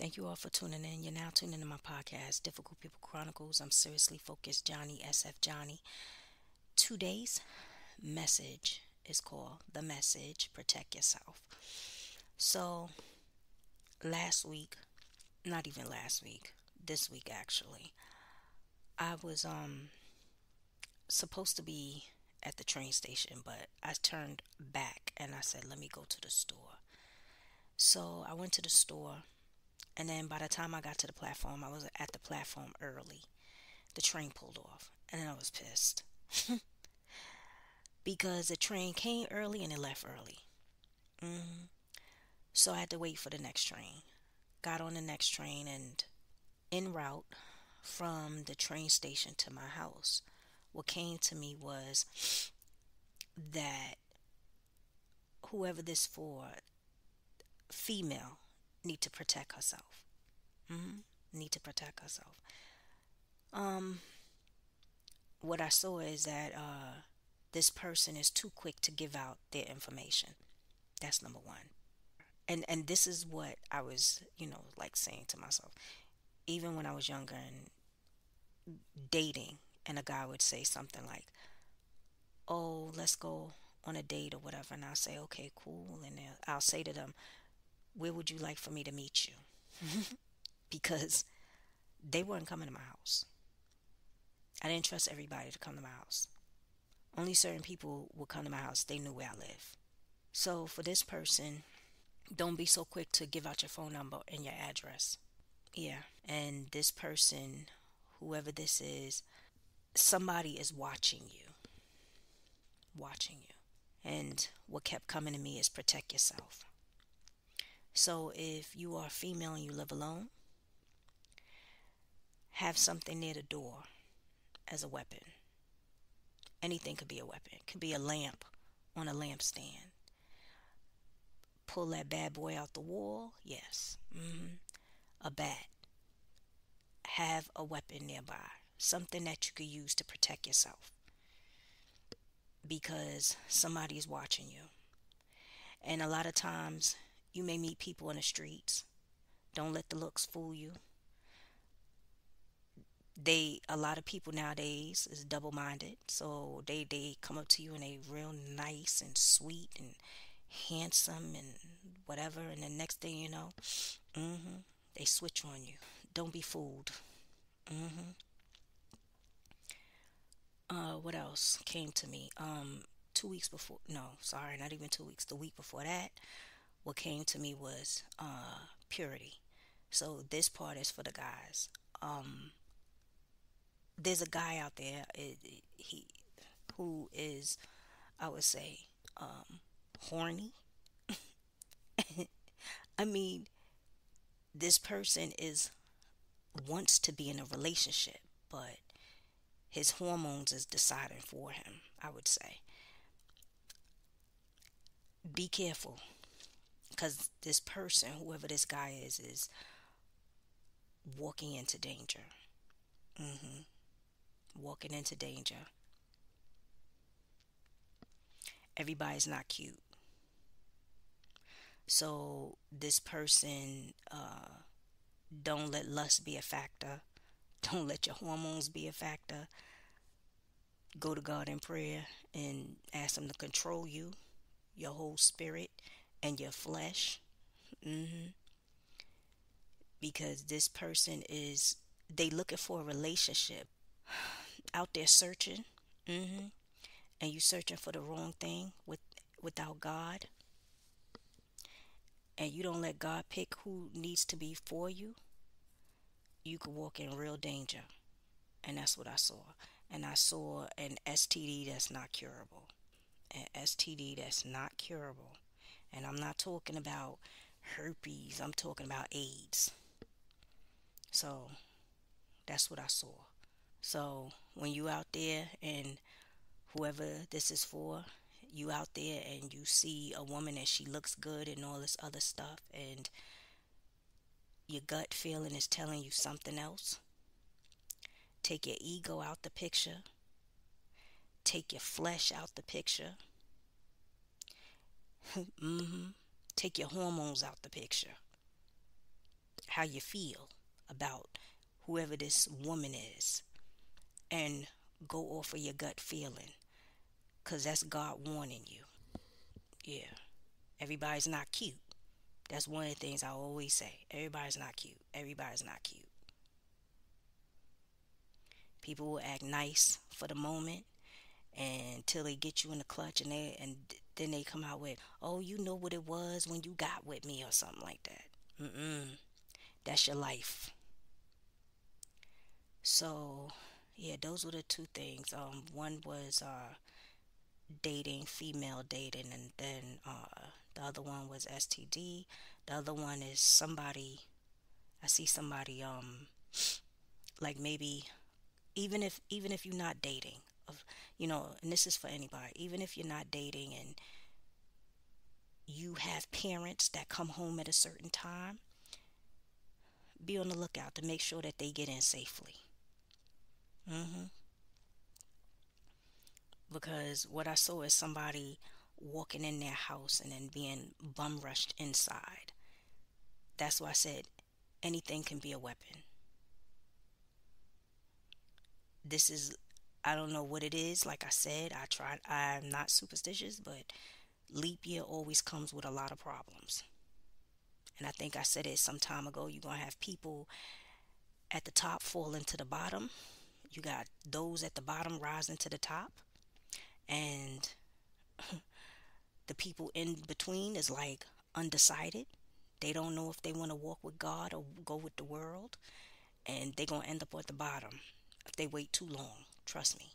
Thank you all for tuning in. You're now tuning in my podcast, Difficult People Chronicles. I'm seriously focused, Johnnie, SF Johnnie. Today's message is called The Message Protect Yourself. So, last week, not even last week, this week actually, I was supposed to be at the train station, but I turned back and I said, let me go to the store. So, I went to the store, and then by the time I got to the platform, I was at the platform early. The train pulled off, and then I was pissed because the train came early and it left early. hmm So I had to wait for the next train. Got on the next train, and en route from the train station to my house, what came to me was that whoever this for, female, need to protect herself. Need to protect herself. Um, what I saw is that this person is too quick to give out their information. That's number one. And this is what I was, like saying to myself. Even when I was younger and dating, and a guy would say something like, "Oh, let's go on a date or whatever," and I'll say, "Okay, cool," and then I'll say to them, "Where would you like for me to meet you?" Because they weren't coming to my house. I didn't trust everybody to come to my house. Only certain people would come to my house. They knew where I live. So for this person, don't be so quick to give out your phone number and your address. Yeah. And this person, whoever this is, somebody is watching you, watching you. And what kept coming to me is protect yourself. So if you are female and you live alone, have something near the door as a weapon. Anything could be a weapon. It could be a lamp on a lampstand. Pull that bad boy out the wall. Yes. A bat. Have a weapon nearby. Something that you could use to protect yourself. Because somebody is watching you. And a lot of times you may meet people in the streets. Don't let the looks fool you. A lot of people nowadays is double minded. So they come up to you and they real nice and sweet and handsome and whatever, and the next thing you know, they switch on you. Don't be fooled. hmm what else came to me? 2 weeks before, no, sorry, not even 2 weeks. The week before that, what came to me was purity. So this part is for the guys. Um, there's a guy out there, he who is, I would say, horny. I mean, this person is wants to be in a relationship, but his hormones is deciding for him, I would say. Be careful, because this person, whoever this guy is walking into danger. hmm Walking into danger. Everybody's not cute. So this person, don't let lust be a factor. Don't let your hormones be a factor. Go to God in prayer and ask Him to control you, your whole spirit, and your flesh. hmm Because this person is, they looking for a relationship, out there searching. hmm And you searching for the wrong thing without God, and you don't let God pick who needs to be for you, you could walk in real danger. And that's what I saw. And I saw an STD that's not curable. An STD that's not curable. And I'm not talking about herpes, I'm talking about AIDS. So that's what I saw. So when you out there, and whoever this is for, you out there and you see a woman and she looks good and all this other stuff, and your gut feeling is telling you something else, take your ego out the picture, take your flesh out the picture. hmm Take your hormones out the picture. how you feel about whoever this woman is, and go off of your gut feeling, because that's God warning you. Yeah, everybody's not cute. That's one of the things I always say. Everybody's not cute. Everybody's not cute. People will act nice for the moment and until they get you in the clutch, then they come out with, "Oh, you know what it was when you got with me," or something like that. Mm-mm. That's your life. So, yeah, those were the two things. One was dating, female dating, and then the other one was STD. The other one is somebody. I see somebody like maybe even if you're not dating, of and this is for anybody. Even if you're not dating and you have parents that come home at a certain time, be on the lookout to make sure that they get in safely. hmm Because what I saw is somebody walking in their house and then being bum rushed inside. That's why I said anything can be a weapon. This is, I don't know what it is. Like I said, I'm not superstitious, but leap year always comes with a lot of problems. And I think I said it some time ago. You're going to have people at the top falling to the bottom. You got those at the bottom rising to the top. And the people in between is like undecided. They don't know if they want to walk with God or go with the world. And they're going to end up at the bottom if they wait too long. Trust me.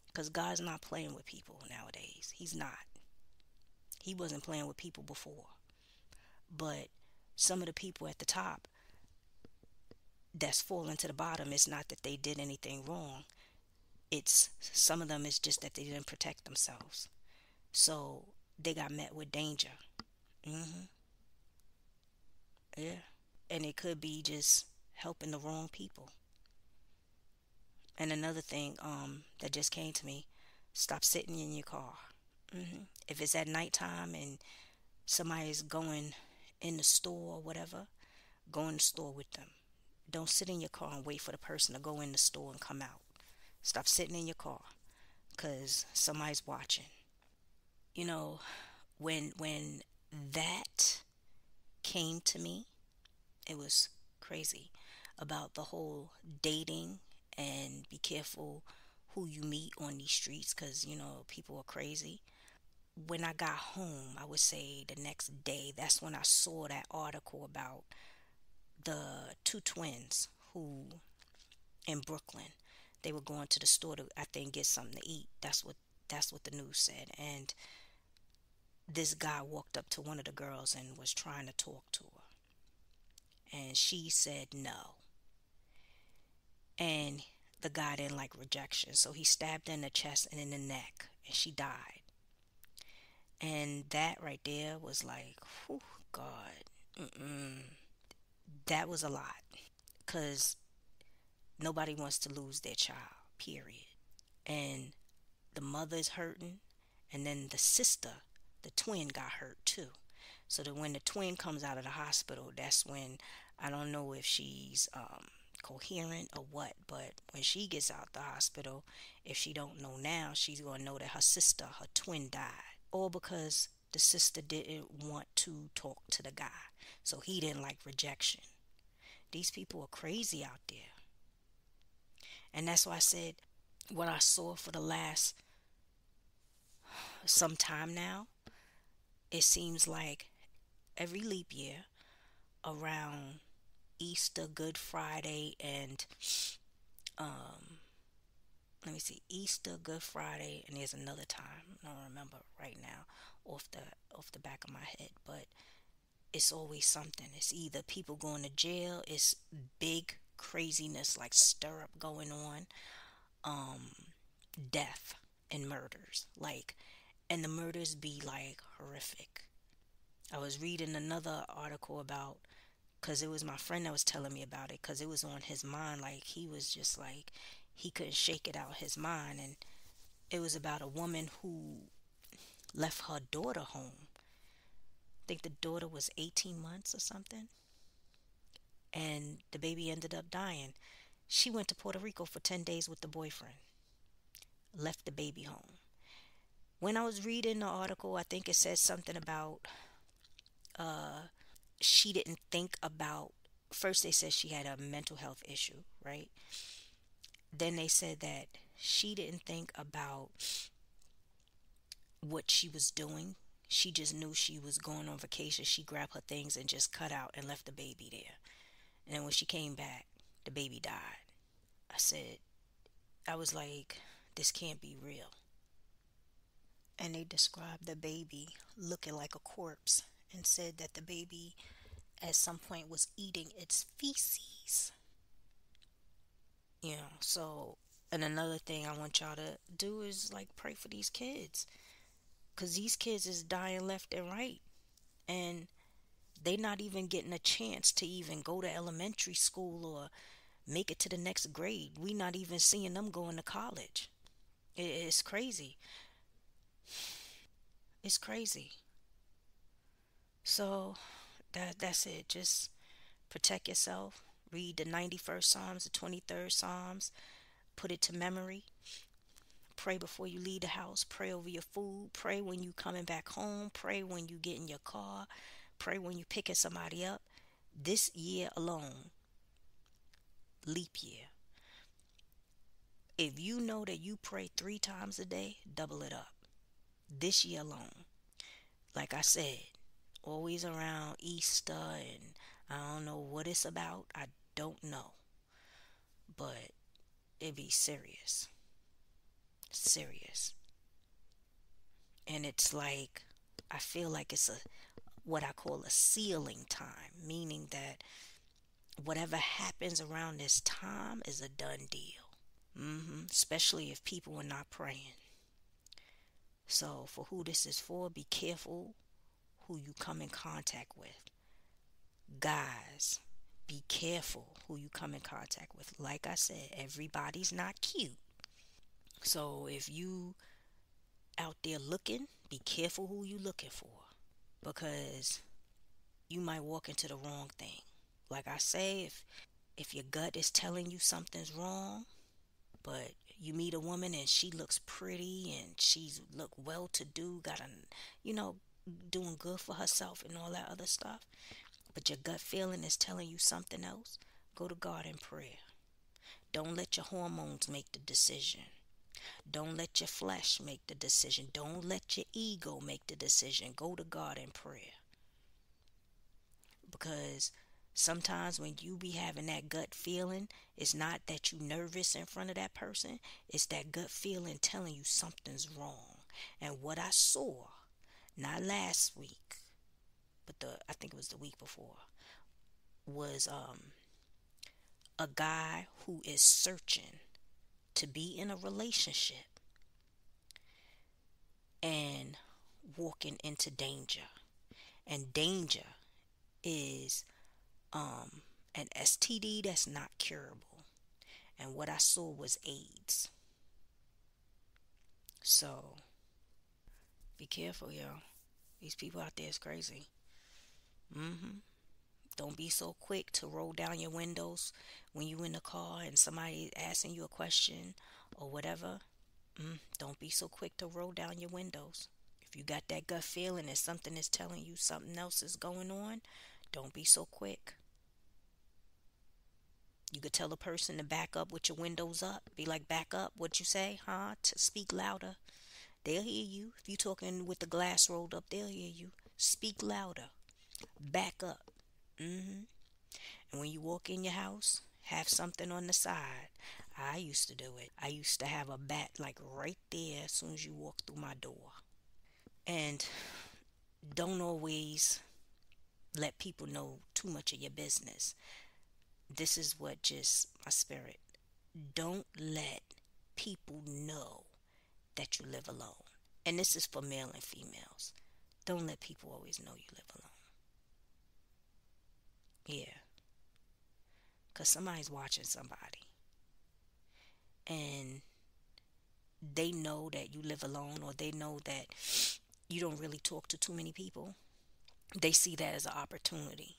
Because God's not playing with people nowadays. He's not. He wasn't playing with people before. But some of the people at the top that's falling to the bottom, it's not that they did anything wrong. It's some of them is just that they didn't protect themselves. So they got met with danger. hmm Yeah. And it could be just helping the wrong people. And another thing that just came to me, stop sitting in your car. If it's at nighttime and somebody's going in the store or whatever, go in the store with them. Don't sit in your car and wait for the person to go in the store and come out. Stop sitting in your car because somebody's watching. You know, when that came to me, it was crazy about the whole dating and be careful who you meet on these streets because people are crazy. When I got home, I would say the next day, that's when I saw that article about the two twins who in Brooklyn, they were going to the store to, I think, get something to eat. That's what the news said. And this guy walked up to one of the girls and was trying to talk to her. And she said no. And the guy didn't like rejection. So he stabbed her in the chest and in the neck. And she died. And that right there was like, whew, God. Mm-mm. That was a lot. Because nobody wants to lose their child, period. And the mother's hurting. And then the sister, the twin, got hurt too. So that when the twin comes out of the hospital, that's when, I don't know if she's coherent or what, but when she gets out the hospital, if she don't know now, she's going to know that her sister, her twin, died. All because the sister didn't want to talk to the guy. So he didn't like rejection. These people are crazy out there. And that's why I said what I saw for the last some time now, it seems like every leap year around Easter, Good Friday, and um, let me see, Easter, Good Friday, and there's another time. I don't remember right now off the back of my head, but it's always something. It's either people going to jail, it's big craziness like stir up going on, um, death and murders, like, and the murders be like horrific. I was reading another article about, because it was my friend that was telling me about it, because it was on his mind, like he was just like he couldn't shake it out his mind. And it was about a woman who left her daughter home. I think the daughter was 18 months or something, and the baby ended up dying. She went to Puerto Rico for 10 days with the boyfriend, left the baby home. When I was reading the article, I think it said something about she didn't think about, first they said she had a mental health issue, right? Then they said that she didn't think about what she was doing. She just knew she was going on vacation. She grabbed her things and just cut out and left the baby there. And then when she came back, the baby died. I said, I was like, this can't be real. And they described the baby looking like a corpse and said that the baby at some point was eating its feces. So, and another thing I want y'all to do is like pray for these kids. Because these kids is dying left and right. And they not even getting a chance to even go to elementary school or make it to the next grade. We not even seeing them going to college. It's crazy. It's crazy. So that's it. Just protect yourself. Read the 91st Psalms, the 23rd Psalms. Put it to memory. Pray before you leave the house. Pray over your food. Pray when you coming back home. Pray when you get in your car. Pray when you picking somebody up. This year alone, leap year. If you know that you pray 3 times a day, double it up. This year alone. Like I said, always around Easter, and I don't know what it's about. I don't know. But it be serious. Serious. And it's like, I feel like it's a what I call a sealing time, meaning that whatever happens around this time is a done deal. Especially if people are not praying. So for who this is for, be careful who you come in contact with. Guys, be careful who you come in contact with. Like I said, everybody's not cute. So if you out there looking, be careful who you looking for, because you might walk into the wrong thing. Like I say, if your gut is telling you something's wrong, but you meet a woman and she looks pretty and she's look well to do, got a, you know, doing good for herself and all that other stuff, but your gut feeling is telling you something else, go to God in prayer. Don't let your hormones make the decision. Don't let your flesh make the decision. Don't let your ego make the decision. Go to God in prayer. Because sometimes when you be having that gut feeling, it's not that you nervous in front of that person. It's that gut feeling telling you something's wrong. And what I saw, not last week, but I think it was the week before, was a guy who is searching to be in a relationship and walking into danger. And danger is an STD that's not curable. And what I saw was AIDS. So be careful, yo. These people out there is crazy. Don't be so quick to roll down your windows when you in the car and somebody asking you a question or whatever. Don't be so quick to roll down your windows. If you got that gut feeling that something is telling you something else is going on, don't be so quick. You could tell a person to back up with your windows up. Be like, back up. What you say? Huh? To speak louder. They'll hear you. If you talking with the glass rolled up, they'll hear you. Speak louder. Back up. And when you walk in your house, have something on the side. I used to do it. I used to have a bat like right there as soon as you walk through my door. And don't always let people know too much of your business. This is what just my spirit. Don't let people know that you live alone. And this is for male and females. Don't let people always know you live alone. Yeah. Because somebody's watching somebody. And they know that you live alone, or they know that you don't really talk to too many people. They see that as an opportunity.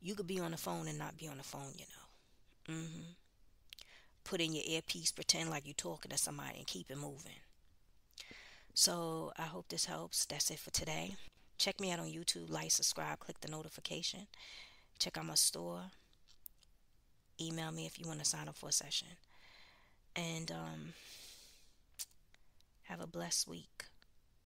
You could be on the phone and not be on the phone, you know. Put in your earpiece, pretend like you're talking to somebody, and keep it moving. So I hope this helps. That's it for today. Check me out on YouTube, like, subscribe, click the notification. Check out my store. Email me if you want to sign up for a session. And have a blessed week.